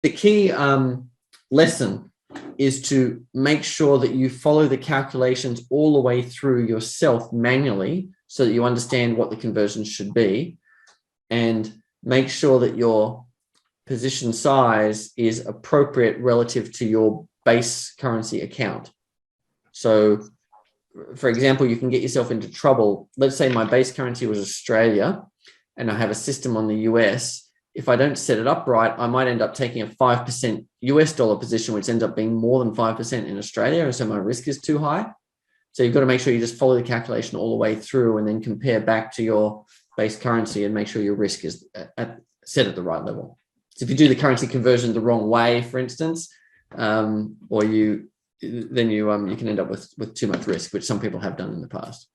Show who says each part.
Speaker 1: the key lesson is to make sure that you follow the calculations all the way through yourself manually so that you understand what the conversions should be, and make sure that your position size is appropriate relative to your base currency account. So, for example, you can get yourself into trouble. Let's say my base currency was Australia and I have a system on the US. If I don't set it up right, I might end up taking a 5% US dollar position, which ends up being more than 5% in Australia. And so my risk is too high. So you've got to make sure you just follow the calculation all the way through and then compare back to your base currency and make sure your risk is set at the right level. So if you do the currency conversion the wrong way, for instance, or you can end up with too much risk, which some people have done in the past.